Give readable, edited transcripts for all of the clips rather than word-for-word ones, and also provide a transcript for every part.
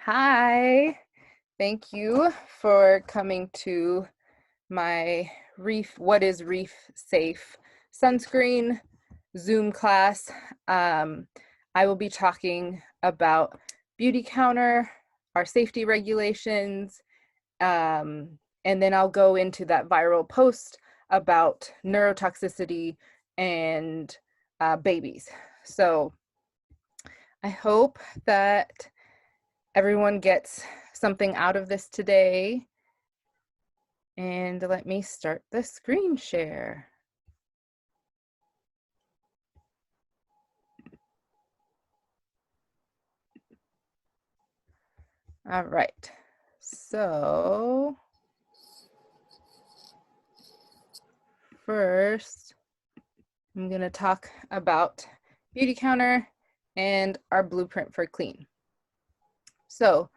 Hi, thank you for coming to my Reef, What is Reef Safe Sunscreen Zoom class. I will be talking about Beauty Counter, our safety regulations, and then I'll go into that viral post about neurotoxicity and babies. So I hope that everyone gets something out of this today. And let me start the screen share. All right, so first I'm gonna talk about Beauty Counter and our blueprint for clean. So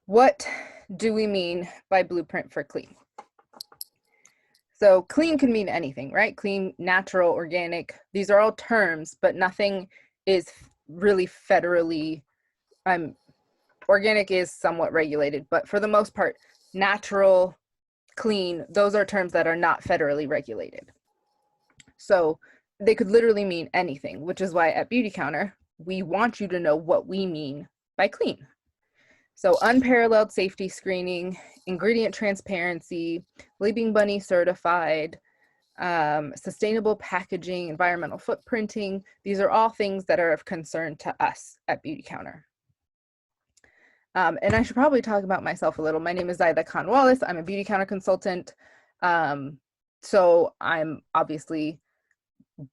what do we mean by blueprint for clean? So clean can mean anything, right? Clean, natural, organic, these are all terms, but nothing is really federally, organic is somewhat regulated, but for the most part, natural, clean, those are terms that are not federally regulated. So they could literally mean anything, which is why at Beauty Counter, we want you to know what we mean by clean. So unparalleled safety screening, ingredient transparency, Leaping Bunny certified, sustainable packaging, environmental footprinting. These are all things that are of concern to us at Beauty Counter. And I should probably talk about myself a little. My name is Zaida Khan Wallace. I'm a Beauty Counter consultant. So I'm obviously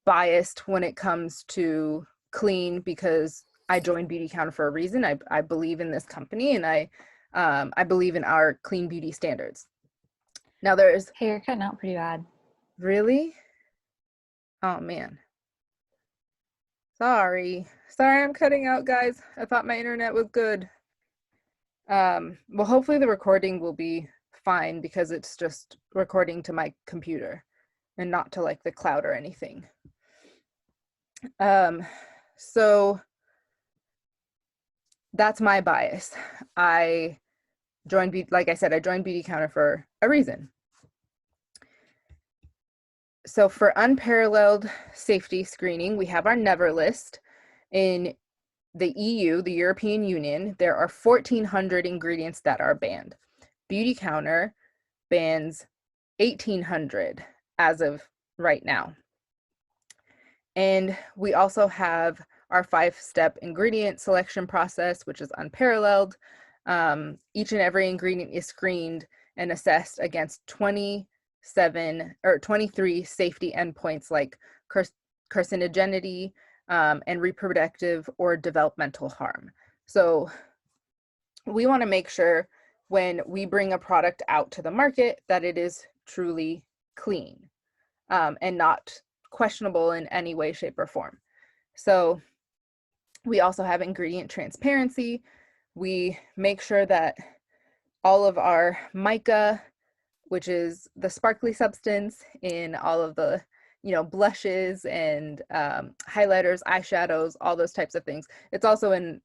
biased when it comes to clean because I joined Beauty Counter for a reason. I believe in this company, and I believe in our clean beauty standards. Now there's... Hey, you're cutting out pretty bad. Really? Oh man. Sorry I'm cutting out, guys. I thought my internet was good. Well, hopefully the recording will be fine because it's just recording to my computer and not to like the cloud or anything. So that's my bias. I joined, like I said, I joined Beauty Counter for a reason. So for unparalleled safety screening, we have our never list. In the EU, the European Union, there are 1,400 ingredients that are banned. Beauty Counter bans 1,800 as of right now. And we also have our 5-step ingredient selection process, which is unparalleled. Each and every ingredient is screened and assessed against 23 safety endpoints like carcinogenity and reproductive or developmental harm. So we want to make sure when we bring a product out to the market that it is truly clean and not questionable in any way, shape, or form. So we also have ingredient transparency. We make sure that all of our mica, which is the sparkly substance in all of the blushes and highlighters, eyeshadows, all those types of things. It's also in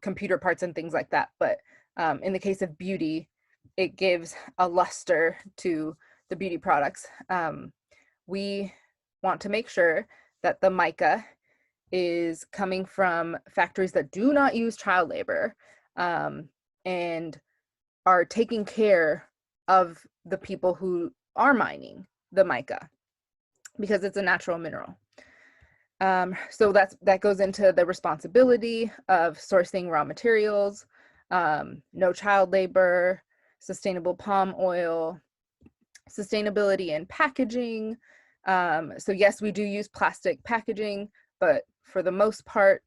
computer parts and things like that. But in the case of beauty, it gives a luster to the beauty products. We want to make sure that the mica is coming from factories that do not use child labor and are taking care of the people who are mining the mica because it's a natural mineral. So that goes into the responsibility of sourcing raw materials, no child labor, sustainable palm oil, sustainability in packaging. So yes, we do use plastic packaging, but for the most part,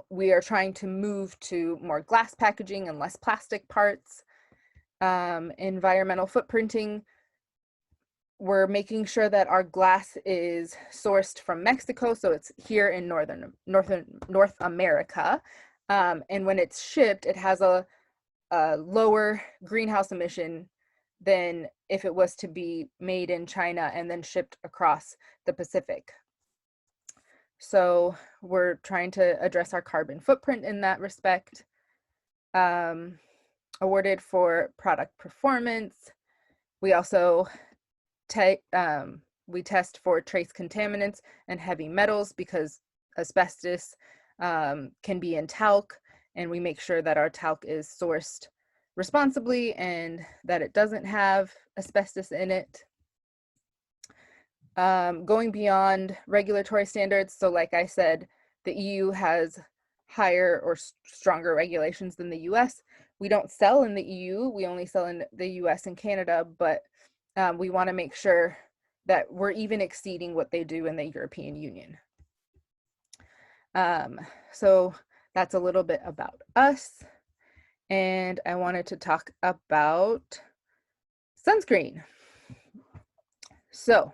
we are trying to move to more glass packaging and less plastic parts. Environmental footprinting, we're making sure that our glass is sourced from Mexico, so it's here in North America. And when it's shipped, it has a lower greenhouse emission than if it was to be made in China and then shipped across the Pacific. So we're trying to address our carbon footprint in that respect. awarded for product performance. We also we test for trace contaminants and heavy metals because asbestos can be in talc, and we make sure that our talc is sourced responsibly and that it doesn't have asbestos in it. Going beyond regulatory standards, so like I said, the EU has higher or stronger regulations than the US. We don't sell in the EU, we only sell in the US and Canada, but we want to make sure that we're even exceeding what they do in the European Union. So that's a little bit about us. And I wanted to talk about sunscreen. So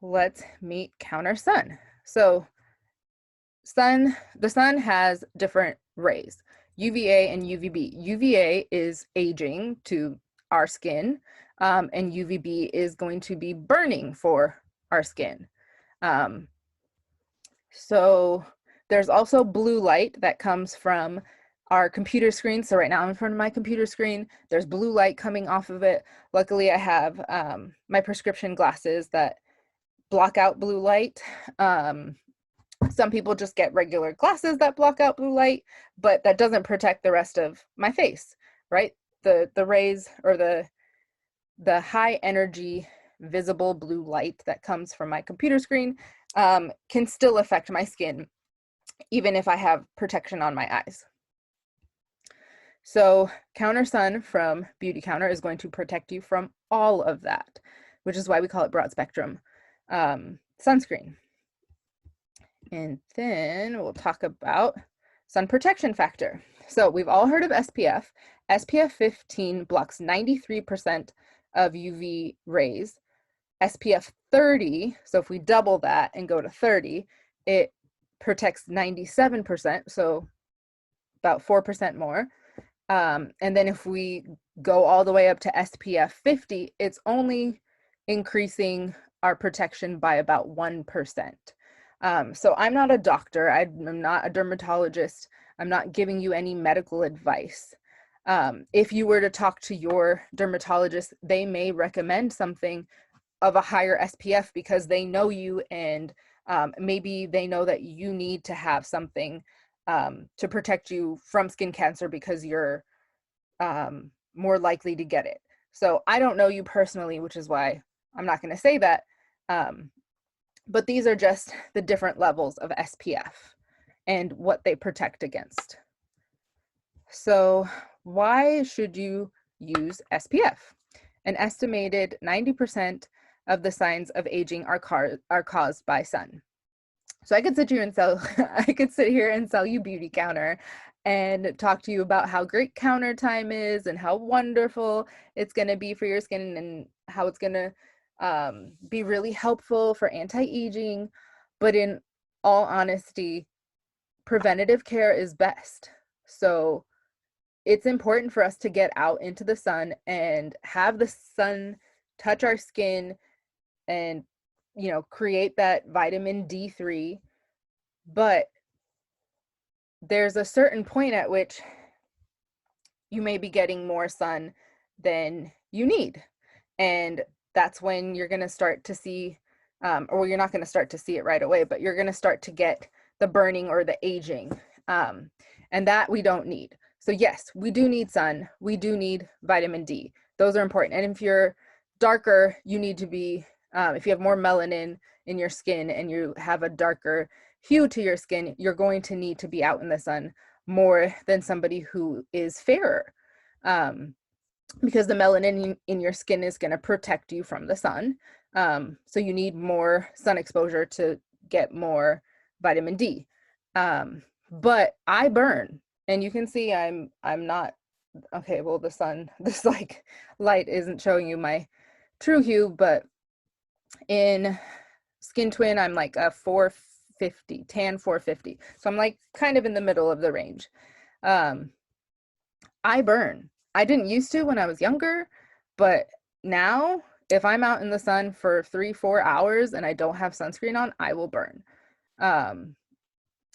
let's meet counter sun. So the sun has different rays, UVA and UVB. UVA is aging to our skin, and UVB is going to be burning for our skin. So there's also blue light that comes from our computer screen. So right now I'm in front of my computer screen. There's blue light coming off of it. Luckily, I have my prescription glasses that block out blue light. Some people just get regular glasses that block out blue light, but that doesn't protect the rest of my face, right? The rays or the high energy visible blue light that comes from my computer screen can still affect my skin, even if I have protection on my eyes. So Counter Sun from Beauty Counter is going to protect you from all of that, which is why we call it broad spectrum sunscreen. And then we'll talk about sun protection factor. So we've all heard of SPF. SPF 15 blocks 93% of UV rays. SPF 30, so if we double that and go to 30, it protects 97%, so about 4% more. And then if we go all the way up to SPF 50, it's only increasing our protection by about 1%. So I'm not a doctor, I'm not a dermatologist, I'm not giving you any medical advice. If you were to talk to your dermatologist, they may recommend something of a higher SPF because they know you, and maybe they know that you need to have something to protect you from skin cancer because you're more likely to get it. So I don't know you personally, which is why I'm not going to say that. But these are just the different levels of SPF and what they protect against. So why should you use SPF? An estimated 90% of the signs of aging are caused by sun. So I could sit here and sell you Beauty Counter and talk to you about how great counter time is and how wonderful it's going to be for your skin and how it's going to be really helpful for anti-aging. But in all honesty, preventative care is best. So it's important for us to get out into the sun and have the sun touch our skin and, you know, create that vitamin D3. But there's a certain point at which you may be getting more sun than you need. And that's when you're going to start to see, or you're not going to start to see it right away, but you're going to start to get the burning or the aging. And that we don't need. So yes, we do need sun. We do need vitamin D. Those are important. And if you're darker, you need to be, if you have more melanin in your skin and you have a darker hue to your skin, you're going to need to be out in the sun more than somebody who is fairer. Because the melanin in your skin is going to protect you from the sun. So you need more sun exposure to get more vitamin D. But I burn, and you can see I'm not, okay, well, this like light isn't showing you my true hue, but in Skin Twin, I'm like a 450, tan 450. So I'm like kind of in the middle of the range. I burn. I didn't used to when I was younger, but now if I'm out in the sun for 3-4 hours and I don't have sunscreen on, I will burn.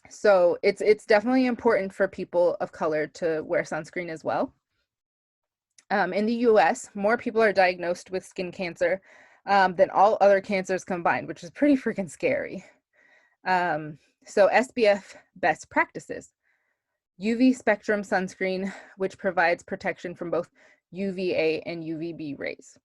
So it's definitely important for people of color to wear sunscreen as well. In the US, more people are diagnosed with skin cancer than all other cancers combined, which is pretty freaking scary. So SPF best practices. UV spectrum sunscreen, which provides protection from both UVA and UVB rays.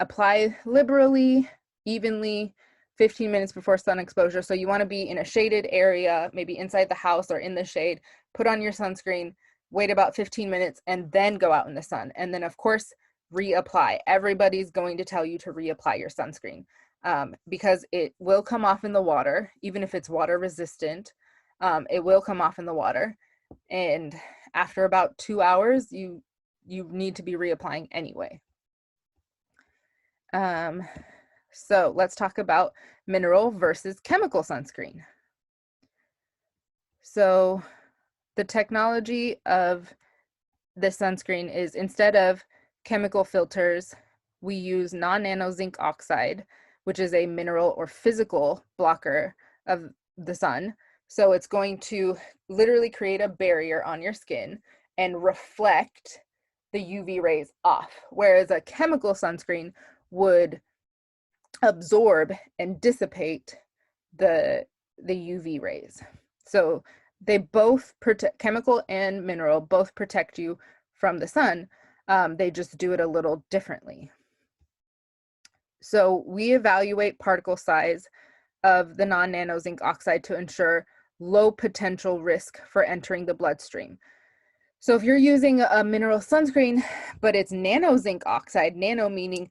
Apply liberally, evenly, 15 minutes before sun exposure. So you want to be in a shaded area, maybe inside the house or in the shade, put on your sunscreen, wait about 15 minutes, and then go out in the sun. And then, of course, reapply. Everybody's going to tell you to reapply your sunscreen because it will come off in the water, even if it's water resistant. It will come off in the water. And after about 2 hours, you need to be reapplying anyway. So let's talk about mineral versus chemical sunscreen. So the technology of this sunscreen is, instead of chemical filters, we use non-nano zinc oxide, which is a mineral or physical blocker of the sun. So it's going to literally create a barrier on your skin and reflect the UV rays off, whereas a chemical sunscreen would absorb and dissipate the UV rays. So they both protect, chemical and mineral both protect you from the sun. They just do it a little differently. So we evaluate particle size of the non-nano zinc oxide to ensure low potential risk for entering the bloodstream. So if you're using a mineral sunscreen, but it's nano zinc oxide, nano meaning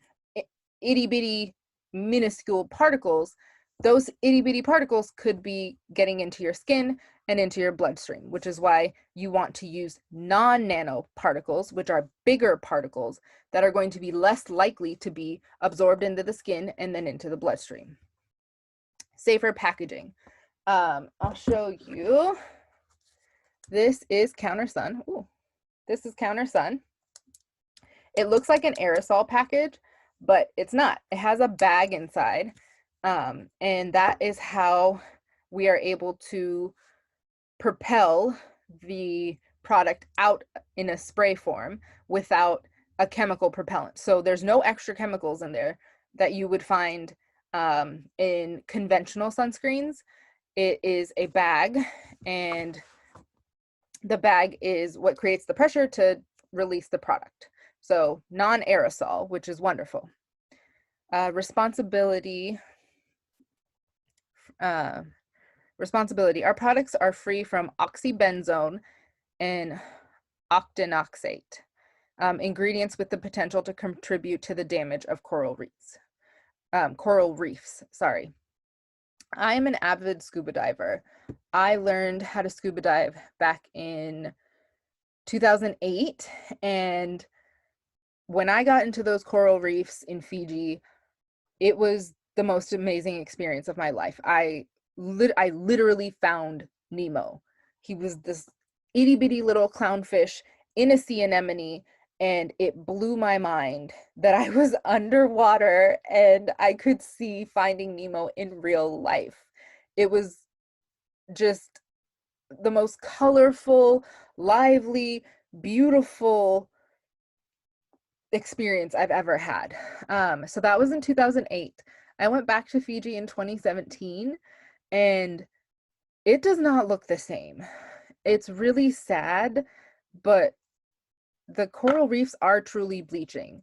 itty bitty minuscule particles, those itty bitty particles could be getting into your skin and into your bloodstream, which is why you want to use non-nano particles, which are bigger particles that are going to be less likely to be absorbed into the skin and then into the bloodstream. Safer packaging. I'll show you. This is Counter Sun. Ooh, this is Counter Sun. It looks like an aerosol package, but it's not. It has a bag inside, and that is how we are able to propel the product out in a spray form without a chemical propellant. So there's no extra chemicals in there that you would find in conventional sunscreens. It is a bag, and the bag is what creates the pressure to release the product. So non-aerosol, which is wonderful. Responsibility. Our products are free from oxybenzone and octinoxate, ingredients with the potential to contribute to the damage of coral reefs. Sorry. I am an avid scuba diver. I learned how to scuba dive back in 2008, and when I got into those coral reefs in Fiji, it was the most amazing experience of my life. I literally found Nemo. He was this itty bitty little clownfish in a sea anemone, and it blew my mind that I was underwater and I could see Finding Nemo in real life. It was just the most colorful, lively, beautiful experience I've ever had. So that was in 2008. I went back to Fiji in 2017, and it does not look the same. It's really sad, but the coral reefs are truly bleaching.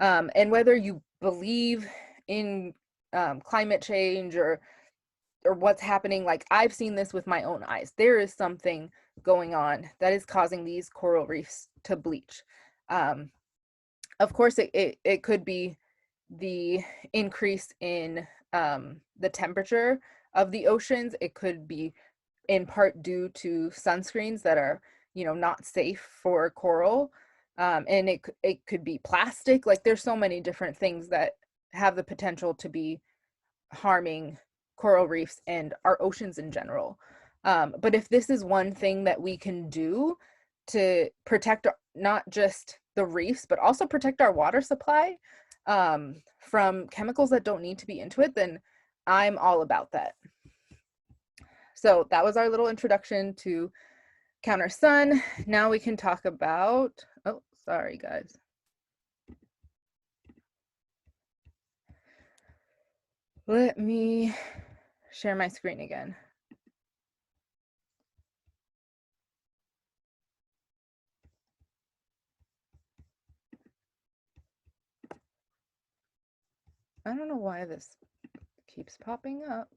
And whether you believe in climate change or what's happening, like, I've seen this with my own eyes. There is something going on that is causing these coral reefs to bleach. Of course, it could be the increase in the temperature of the oceans. It could be in part due to sunscreens that are, not safe for coral. And it could be plastic. Like, there's so many different things that have the potential to be harming coral reefs and our oceans in general. But if this is one thing that we can do to protect not just the reefs, but also protect our water supply from chemicals that don't need to be into it, then I'm all about that. So that was our little introduction to counter sun. Now we can talk about, oh, sorry guys. Let me share my screen again. I don't know why this keeps popping up.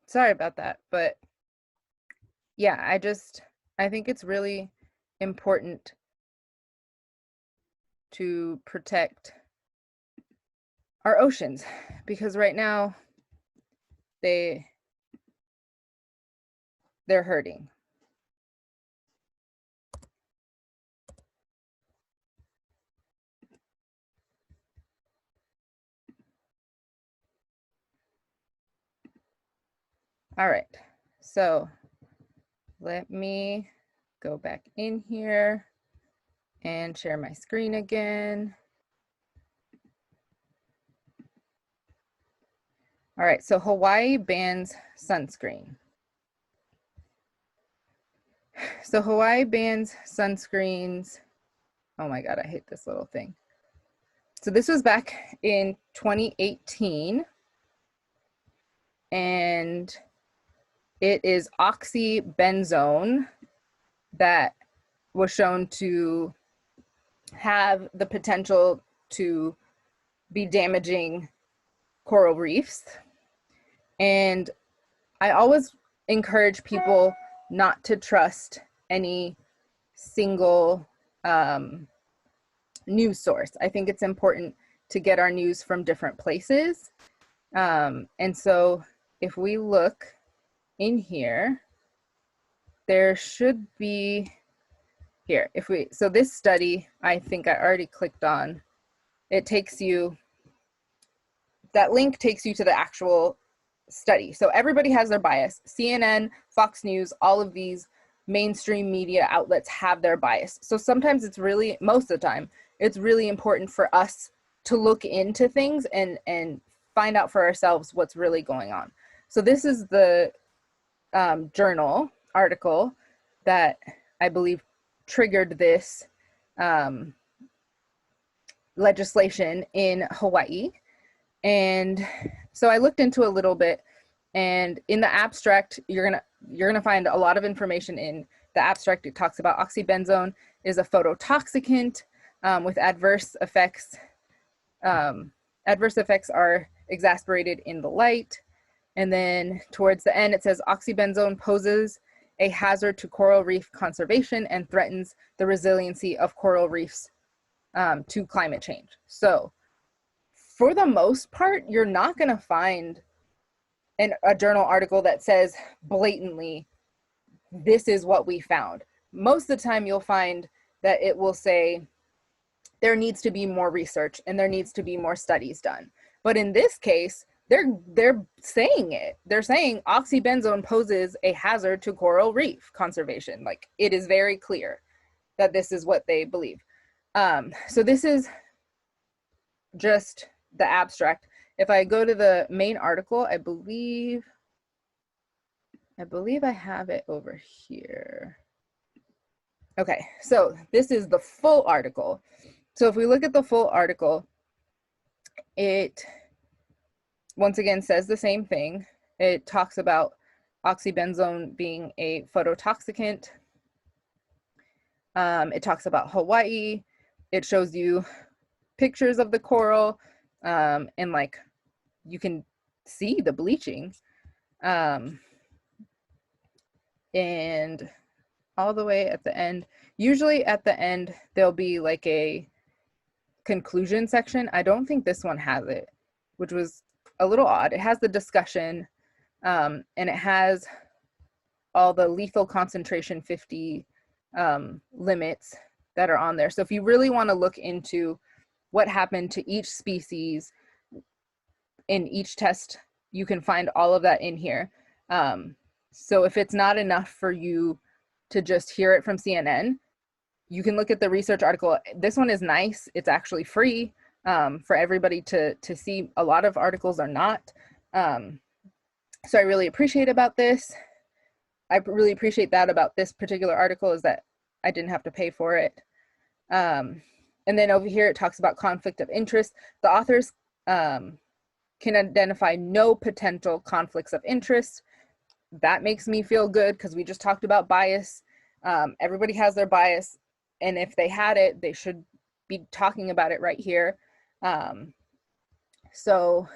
Sorry about that, but yeah, I think it's really important to protect our oceans, because right now they're hurting. All right, so let me go back in here and share my screen again. All right, so Hawaii bans sunscreen. So Hawaii bans sunscreens. Oh my God, I hate this little thing. So this was back in 2018, and it is oxybenzone that was shown to have the potential to be damaging coral reefs. And I always encourage people not to trust any single news source. I think it's important to get our news from different places. And so if we look in here, there should be here. So this study, I think I already clicked on, it takes you, that link takes you to the actual study. So everybody has their bias. CNN, Fox News, all of these mainstream media outlets have their bias. So sometimes it's really, most of the time, it's really important for us to look into things and find out for ourselves what's really going on. So this is the journal article that I believe triggered this legislation in Hawaii. And so I looked into a little bit, and in the abstract, you're gonna find a lot of information in the abstract. It talks about oxybenzone is a phototoxicant with adverse effects. Adverse effects are exacerbated in the light. And then towards the end, it says oxybenzone poses a hazard to coral reef conservation and threatens the resiliency of coral reefs to climate change. So for the most part, you're not going to find a journal article that says blatantly, this is what we found. Most of the time, you'll find that it will say there needs to be more research and there needs to be more studies done. But in this case, they're saying it. They're saying oxybenzone poses a hazard to coral reef conservation. Like, it is very clear that this is what they believe. So this is just the abstract. If I go to the main article, I believe I have it over here. Okay, so this is the full article. So if we look at the full article, it once again says the same thing. It talks about oxybenzone being a phototoxicant. It talks about Hawaii. It shows you pictures of the coral, and like you can see the bleaching. And all the way at the end, usually at the end, there'll be like a conclusion section. I don't think this one has it, which was a little odd. It has the discussion, and it has all the lethal concentration 50 limits that are on there. So if you really want to look into what happened to each species in each test, you can find all of that in here. So if it's not enough for you to just hear it from CNN, you can look at the research article. This one is nice. It's actually free for everybody to see. A lot of articles are not. So I really appreciate about this. I really appreciate that about this particular article is that I didn't have to pay for it. And then over here, it talks about conflict of interest. The authors can identify no potential conflicts of interest. That makes me feel good because we just talked about bias. Everybody has their bias, and if they had it, they should be talking about it right here. So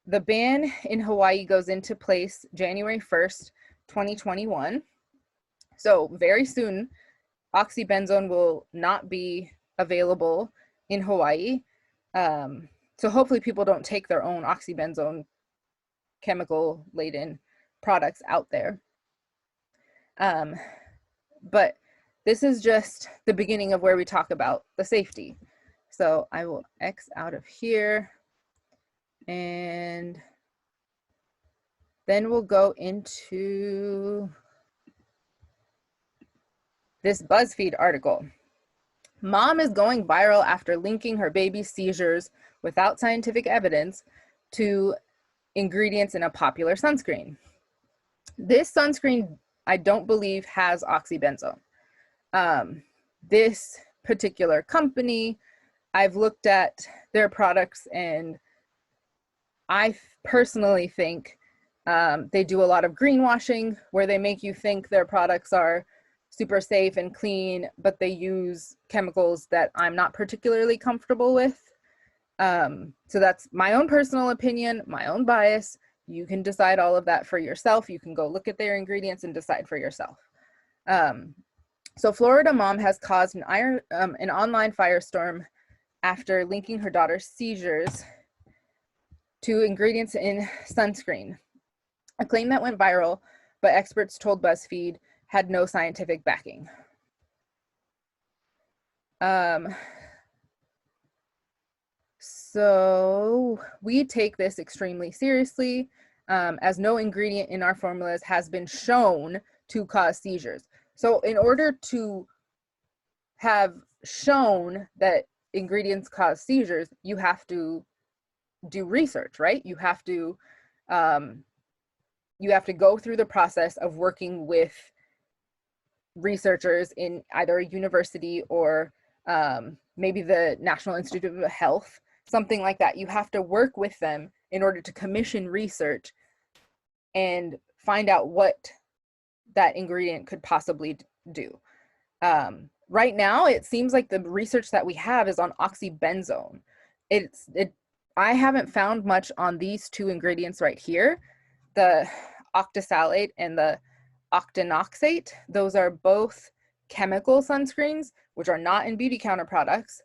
the ban in Hawaii goes into place January 1st, 2021. So very soon, oxybenzone will not be available in Hawaii. So hopefully people don't take their own oxybenzone chemical laden products out there. But this is just the beginning of where we talk about the safety. So I will X out of here, and then we'll go into this BuzzFeed article. Mom is going viral after linking her baby's seizures without scientific evidence to ingredients in a popular sunscreen. This sunscreen, I don't believe, has oxybenzone. This particular company, I've looked at their products, and I personally think they do a lot of greenwashing where they make you think their products are super safe and clean, but they use chemicals that I'm not particularly comfortable with. So that's my own personal opinion, my own bias. You can decide all of that for yourself. You can go look at their ingredients and decide for yourself. So Florida mom has caused an online firestorm after linking her daughter's seizures to ingredients in sunscreen, a claim that went viral, but experts told BuzzFeed had no scientific backing. So we take this extremely seriously, as no ingredient in our formulas has been shown to cause seizures. So in order to have shown that ingredients cause seizures, you have to do research, right? You have to go through the process of working with researchers in either a university or maybe the National Institute of Health, something like that. You have to work with them in order to commission research and find out what that ingredient could possibly do. Right now, it seems like the research that we have is on oxybenzone. I haven't found much on these two ingredients right here, the octisalate and the octinoxate. Those are both chemical sunscreens, which are not in beauty counter products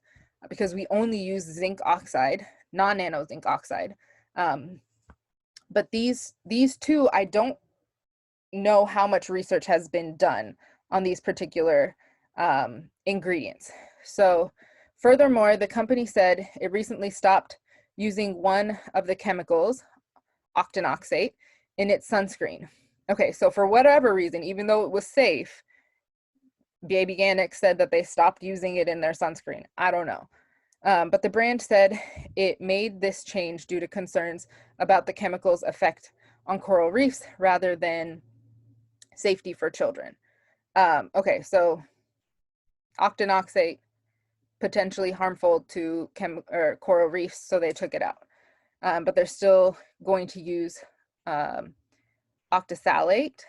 because we only use zinc oxide, non-nano zinc oxide. But these two, I don't know how much research has been done on these particular ingredients. So furthermore, the company said it recently stopped using one of the chemicals, octinoxate, in its sunscreen. Okay, so for whatever reason, even though it was safe, Baby Organics said that they stopped using it in their sunscreen. I don't know. But the brand said it made this change due to concerns about the chemical's effect on coral reefs rather than safety for children. Okay, so octinoxate, potentially harmful to coral reefs, so they took it out. But they're still going to use octisalate.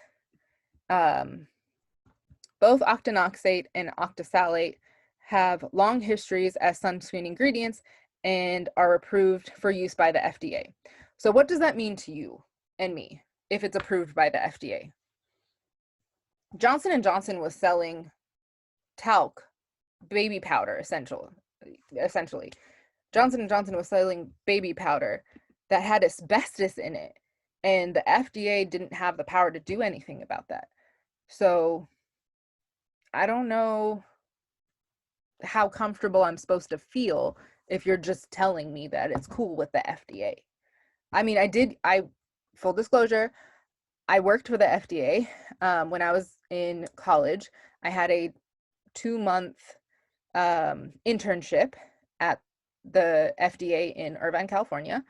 Both octinoxate and octisalate have long histories as sunscreen ingredients and are approved for use by the FDA. So what does that mean to you and me if it's approved by the FDA? Johnson & Johnson was selling talc, baby powder, essentially. Johnson & Johnson was selling baby powder that had asbestos in it, and the FDA didn't have the power to do anything about that. So I don't know how comfortable I'm supposed to feel if you're just telling me that it's cool with the FDA. I mean, full disclosure, I worked for the FDA when I was in college. I had a 2-month internship at the FDA in Irvine, California.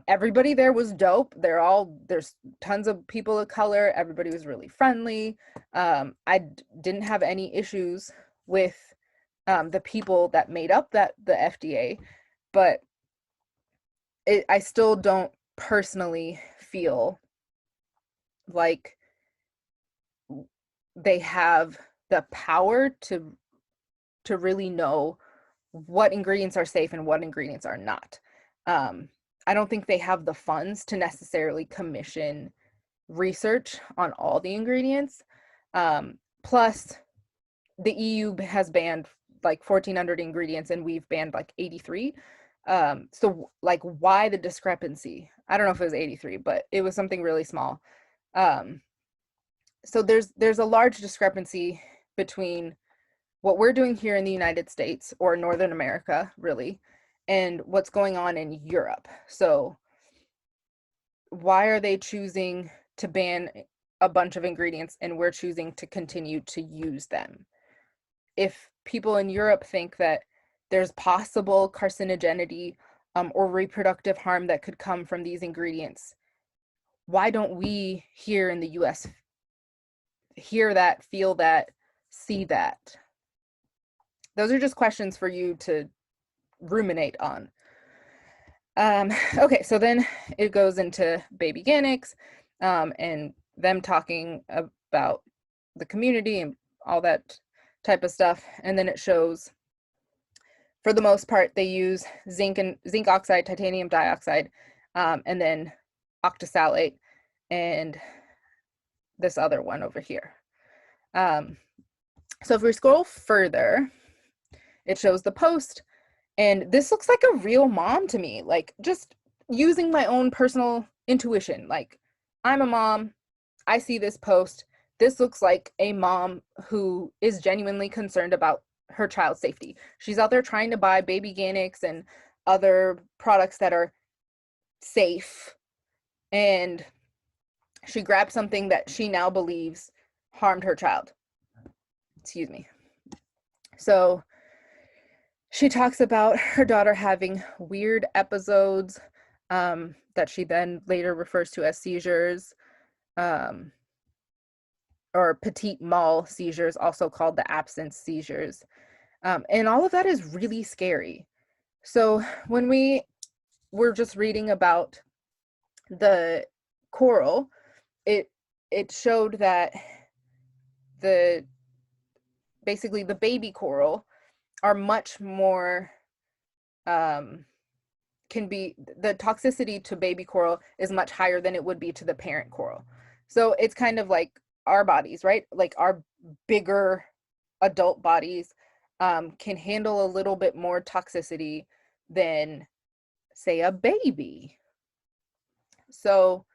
Everybody there was dope. There's tons of people of color. Everybody was really friendly. I didn't have any issues with the people that made up the FDA, but I still don't personally feel like they have the power to really know what ingredients are safe and what ingredients are not. I don't think they have the funds to necessarily commission research on all the ingredients. Plus, the EU has banned like 1,400 ingredients and we've banned like 83. So like, why the discrepancy? I don't know if it was 83, but it was something really small. So there's a large discrepancy between what we're doing here in the United States or Northern America, really, and what's going on in Europe. So why are they choosing to ban a bunch of ingredients and we're choosing to continue to use them? If people in Europe think that there's possible carcinogenity or reproductive harm that could come from these ingredients, why don't we here in the US hear that, feel that, see that? Those are just questions for you to ruminate on. Okay, so then it goes into baby organics and them talking about the community and all that type of stuff. And then it shows, for the most part, they use zinc oxide, titanium dioxide, and then octosalate, and this other one over here. So if we scroll further, it shows the post, and this looks like a real mom to me, like just using my own personal intuition. Like, I'm a mom, I see this post. This looks like a mom who is genuinely concerned about her child's safety. She's out there trying to buy baby organics and other products that are safe, and she grabbed something that she now believes harmed her child. Excuse me. So she talks about her daughter having weird episodes that she then later refers to as seizures, or petit mal seizures, also called the absence seizures. And all of that is really scary. So when we were just reading about the coral, it showed that basically the baby coral are much more, the toxicity to baby coral is much higher than it would be to the parent coral. So it's kind of like our bodies, right? Like our bigger adult bodies can handle a little bit more toxicity than, say, a baby. So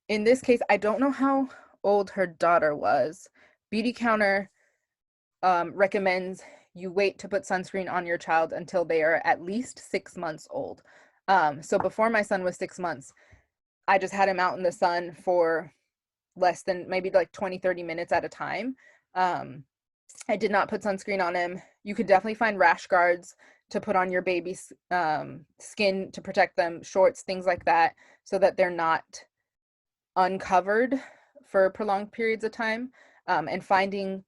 in this case, I don't know how old her daughter was. Beauty Counter recommends you wait to put sunscreen on your child until they are at least 6 months old. So before my son was 6 months, I just had him out in the sun for less than maybe like 20-30 minutes at a time. I did not put sunscreen on him. You could definitely find rash guards to put on your baby's skin to protect them, shorts, things like that, so that they're not uncovered for prolonged periods of time. And finding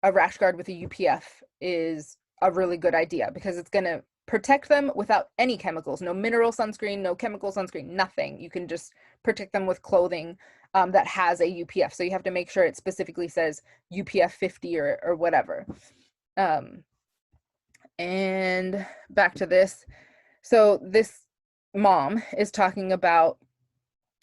a rash guard with a UPF is a really good idea because it's going to protect them without any chemicals, no mineral sunscreen, no chemical sunscreen, nothing. You can just protect them with clothing that has a UPF. So you have to make sure it specifically says UPF 50 or whatever. And back to this. So this mom is talking about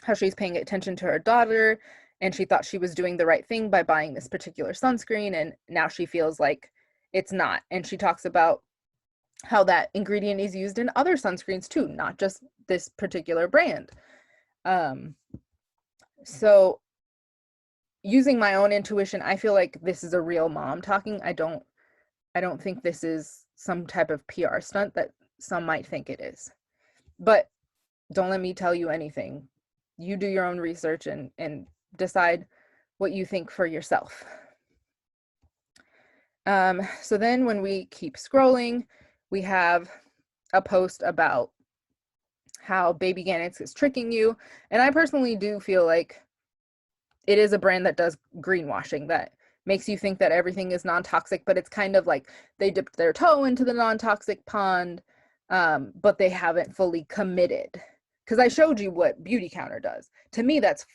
how she's paying attention to her daughter and she thought she was doing the right thing by buying this particular sunscreen, and now she feels like it's not. And she talks about how that ingredient is used in other sunscreens too, not just this particular brand. So using my own intuition, I feel like this is a real mom talking. I don't think this is some type of PR stunt that some might think it is. But don't let me tell you anything. You do your own research and decide what you think for yourself. So then when we keep scrolling, we have a post about how Baby Organics is tricking you. And I personally do feel like it is a brand that does greenwashing, that makes you think that everything is non-toxic, but it's kind of like they dipped their toe into the non-toxic pond, but they haven't fully committed. Because I showed you what Beauty Counter does. To me, that's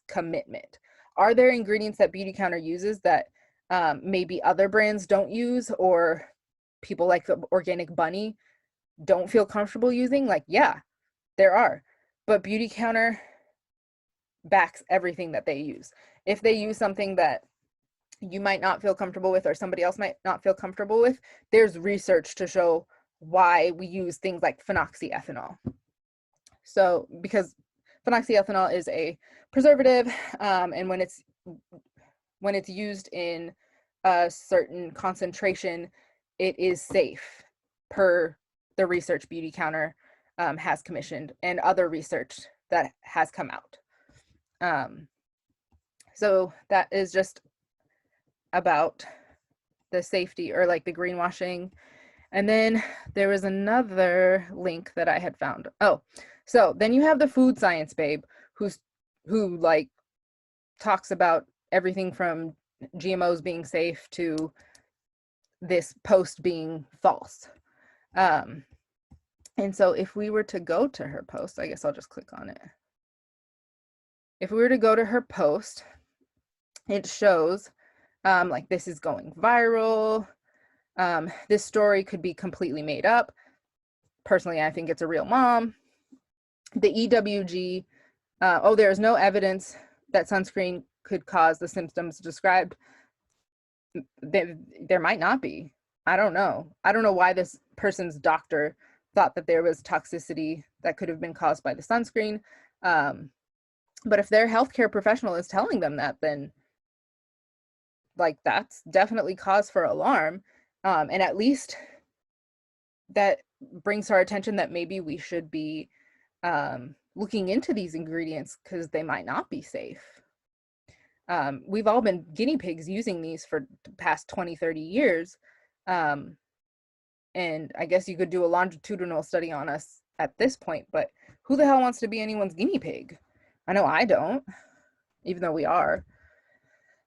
commitment. Are there ingredients that Beauty Counter uses that maybe other brands don't use, or people like the Organic Bunny don't feel comfortable using? Like, yeah, there are. But Beauty Counter backs everything that they use. If they use something that you might not feel comfortable with, or somebody else might not feel comfortable with, there's research to show why we use things like phenoxyethanol. So because phenoxyethanol is a preservative, and when it's used in a certain concentration, it is safe per the research Beauty Counter has commissioned and other research that has come out. So that is just about the safety, or like the greenwashing. And then there was another link that I had found. Oh, so then you have the food science babe who like talks about everything from GMOs being safe to this post being false. And so if we were to go to her post, I guess I'll just click on it. If we were to go to her post, it shows like this is going viral. This story could be completely made up. Personally, I think it's a real mom. The EWG, oh, there is no evidence that sunscreen could cause the symptoms described. There might not be. I don't know. I don't know why this person's doctor thought that there was toxicity that could have been caused by the sunscreen. But if their healthcare professional is telling them that, then like that's definitely cause for alarm. And at least that brings to our attention that maybe we should be looking into these ingredients because they might not be safe. We've all been guinea pigs using these for the past 20, 30 years. And I guess you could do a longitudinal study on us at this point, but who the hell wants to be anyone's guinea pig? I know I don't, even though we are.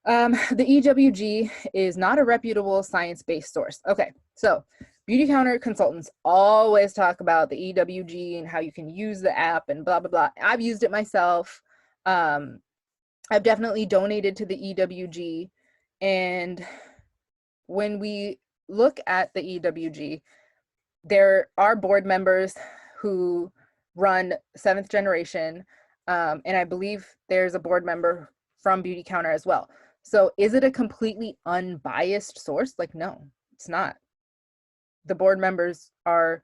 The EWG is not a reputable science-based source. Okay, so Beauty Counter consultants always talk about the EWG and how you can use the app and blah, blah, blah. I've used it myself. I've definitely donated to the EWG. And when we look at the EWG, there are board members who run 7th Generation. And I believe there's a board member from Beauty Counter as well. So is it a completely unbiased source? Like, no, it's not. The board members are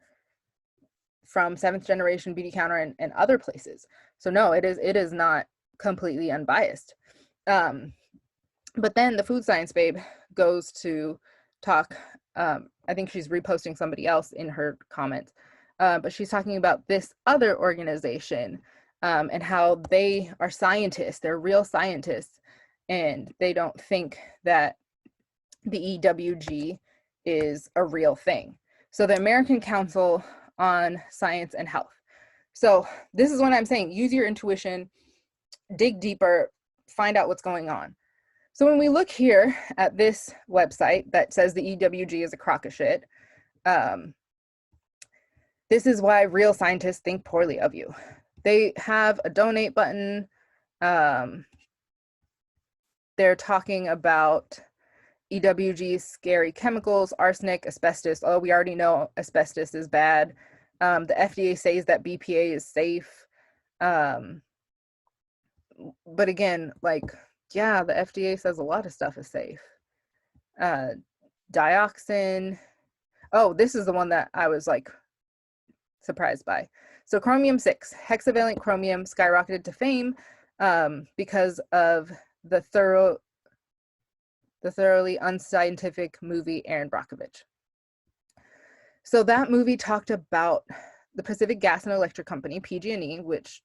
from 7th Generation, Beauty Counter, and other places. So no, it is not completely unbiased. But then the food science babe goes to talk, I think she's reposting somebody else in her comments, but she's talking about this other organization and how they are scientists, they're real scientists, and they don't think that the EWG is a real thing. So the American Council on Science and Health. So this is what I'm saying, use your intuition, dig deeper, find out what's going on. So when we look here at this website that says the EWG is a crock of shit, this is why real scientists think poorly of you. They have a donate button. They're talking about EWG's scary chemicals, arsenic, asbestos. Oh, we already know asbestos is bad. The FDA says that BPA is safe. But again, like, yeah, the FDA says a lot of stuff is safe. Dioxin. Oh, this is the one that I was like surprised by. So chromium-6, hexavalent chromium skyrocketed to fame because of the thoroughly unscientific movie Erin Brockovich. So that movie talked about the Pacific Gas and Electric Company, PG&E, which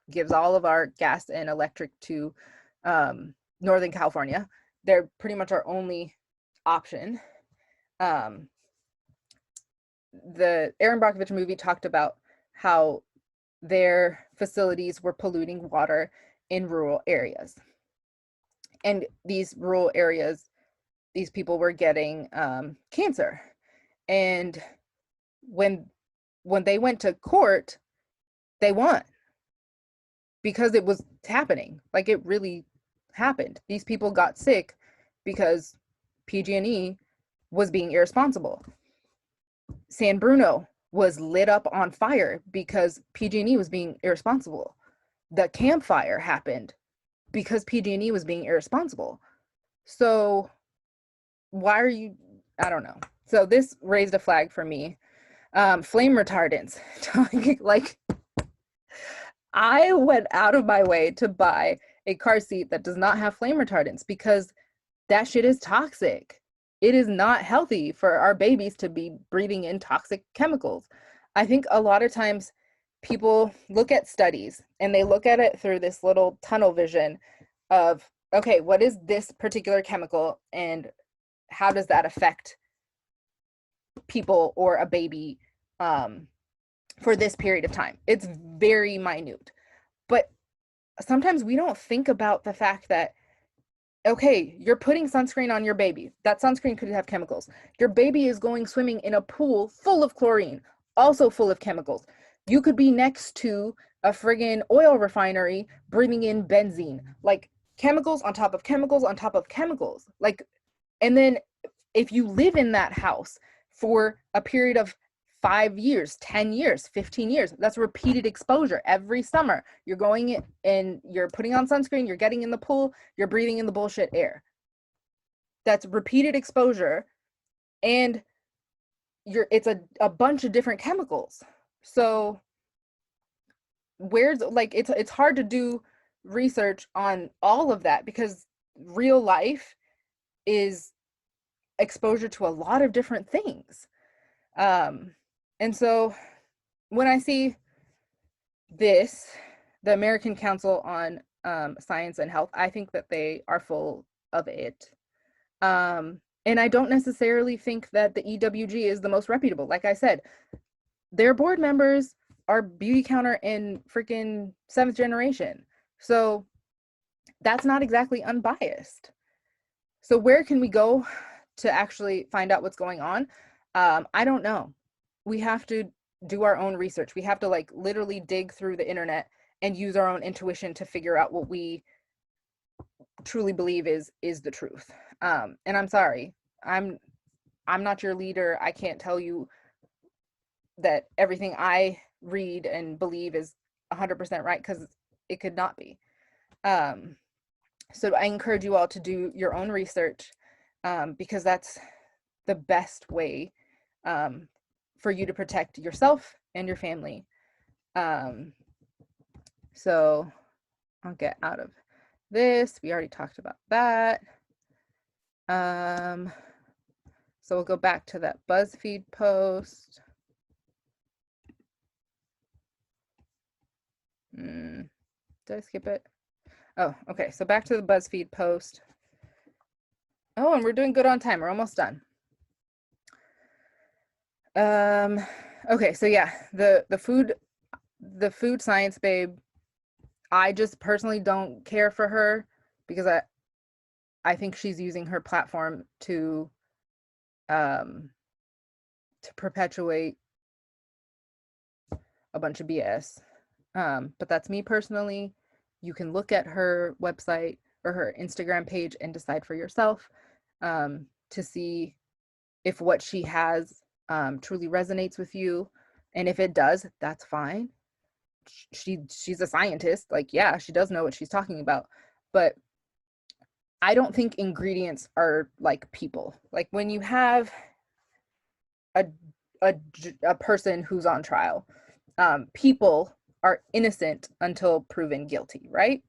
gives all of our gas and electric to Northern California. They're pretty much our only option. The Aaron Brockovich movie talked about how their facilities were polluting water in rural areas. And these rural areas, these people were getting cancer. And when they went to court, they won because it was happening. Like, it really happened. These people got sick because PG&E was being irresponsible. San Bruno was lit up on fire because PG&E was being irresponsible. The campfire happened because PG&E was being irresponsible. So why are you, I don't know. So this raised a flag for me. Flame retardants. Like, I went out of my way to buy a car seat that does not have flame retardants because that shit is toxic. It is not healthy for our babies to be breathing in toxic chemicals. I think a lot of times people look at studies and they look at it through this little tunnel vision of, okay, what is this particular chemical and how does that affect people or a baby for this period of time? It's very minute. But sometimes we don't think about the fact that, okay, you're putting sunscreen on your baby. That sunscreen could have chemicals. Your baby is going swimming in a pool full of chlorine, also full of chemicals. You could be next to a friggin' oil refinery breathing in benzene. Like, chemicals on top of chemicals on top of chemicals. Like, and then if you live in that house for a period of 5 years, 10 years, 15 years, that's repeated exposure every summer. You're going and you're putting on sunscreen, you're getting in the pool, you're breathing in the bullshit air. That's repeated exposure, and it's a bunch of different chemicals. So where's, like, it's hard to do research on all of that because real life is exposure to a lot of different things. And so when I see this, the American Council on Science and Health, I think that they are full of it. And I don't necessarily think that the EWG is the most reputable. Like I said, their board members are beauty counter in freaking 7th generation. So that's not exactly unbiased. So where can we go to actually find out what's going on? I don't know. We have to do our own research. We have to, like, literally dig through the internet and use our own intuition to figure out what we truly believe is the truth. And I'm sorry, I'm not your leader. I can't tell you that everything I read and believe is 100% right, because it could not be. So I encourage you all to do your own research, because that's the best way for you to protect yourself and your family. So I'll get out of this. We already talked about that. So we'll go back to that BuzzFeed post. Did I skip it? Oh, okay. So back to the BuzzFeed post. Oh, and we're doing good on time. We're almost done. Okay, so yeah, the food science babe, I just personally don't care for her because I think she's using her platform to perpetuate a bunch of BS. But that's me personally. You can look at her website or her Instagram page and decide for yourself to see if what she has truly resonates with you. And if it does, that's fine. She's a scientist. Like, yeah, she does know what she's talking about. But I don't think ingredients are like people. Like, when you have a person who's on trial, people are innocent until proven guilty, right?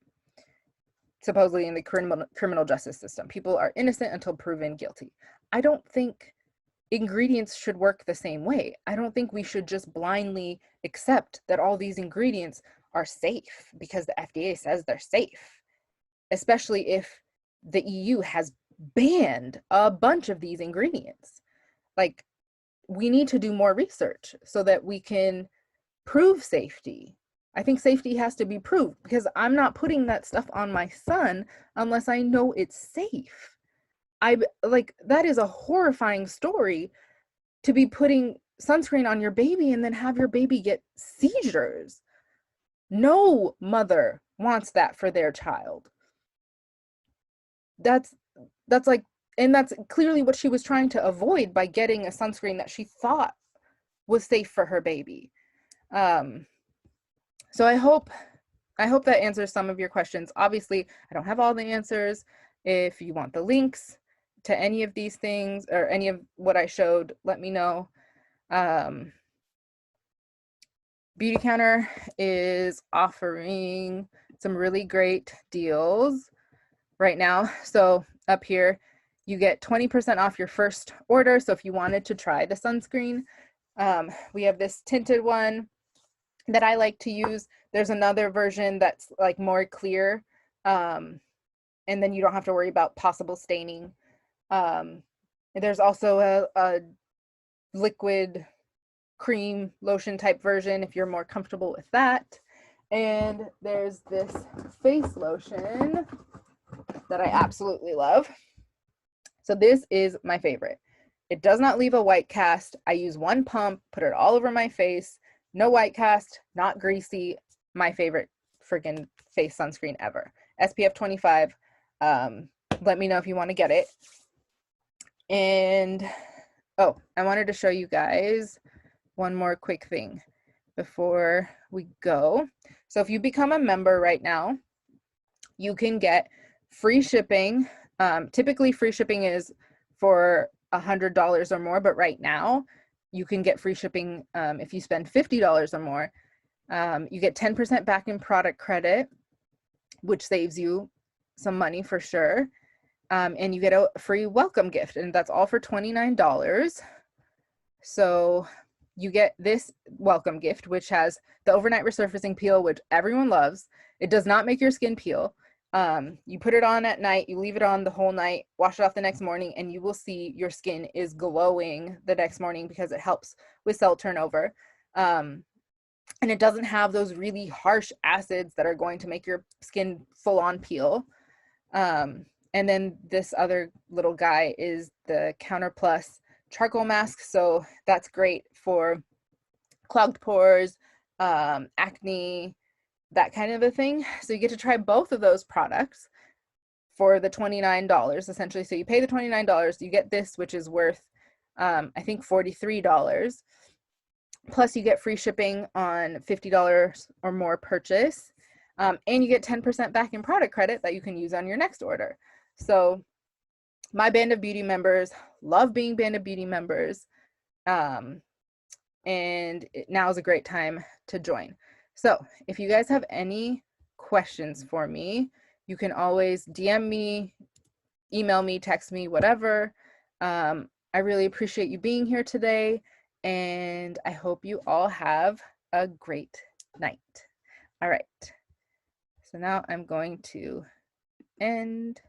Supposedly in the criminal justice system, people are innocent until proven guilty. I don't think ingredients should work the same way. I don't think we should just blindly accept that all these ingredients are safe because the FDA says they're safe, especially if the EU has banned a bunch of these ingredients. Like, we need to do more research so that we can prove safety. I think safety has to be proved, because I'm not putting that stuff on my son unless I know it's safe. That is a horrifying story, to be putting sunscreen on your baby and then have your baby get seizures. No mother wants that for their child. That's like, and that's clearly what she was trying to avoid by getting a sunscreen that she thought was safe for her baby. So I hope that answers some of your questions. Obviously, I don't have all the answers. If you want the links to any of these things or any of what I showed, let me know. Beauty Counter is offering some really great deals right now. So up here, you get 20% off your first order. So if you wanted to try the sunscreen, we have this tinted one that I like to use. There's another version that's like more clear, and then you don't have to worry about possible staining. There's also a liquid cream lotion type version if you're more comfortable with that. And there's this face lotion that I absolutely love. So this is my favorite. It does not leave a white cast. I use one pump, put it all over my face. No white cast, not greasy. My favorite freaking face sunscreen ever. SPF 25. Let me know if you want to get it. And oh, I wanted to show you guys one more quick thing before we go. So if you become a member right now, you can get free shipping. Typically free shipping is for $100 or more, but right now you can get free shipping if you spend $50 or more. You get 10% back in product credit, which saves you some money for sure. And you get a free welcome gift, and that's all for $29. So you get this welcome gift, which has the overnight resurfacing peel, which everyone loves. It does not make your skin peel. You put it on at night, you leave it on the whole night, wash it off the next morning, and you will see your skin is glowing the next morning because it helps with cell turnover. And it doesn't have those really harsh acids that are going to make your skin full on peel. And then this other little guy is the Counter Plus charcoal mask. So that's great for clogged pores, acne, that kind of a thing. So you get to try both of those products for the $29 essentially. So you pay the $29, you get this, which is worth, I think $43. Plus you get free shipping on $50 or more purchase. And you get 10% back in product credit that you can use on your next order. So my Band of Beauty members love being Band of Beauty members. And now is a great time to join. So if you guys have any questions for me, you can always DM me, email me, text me, whatever. I really appreciate you being here today, and I hope you all have a great night. All right. So now I'm going to end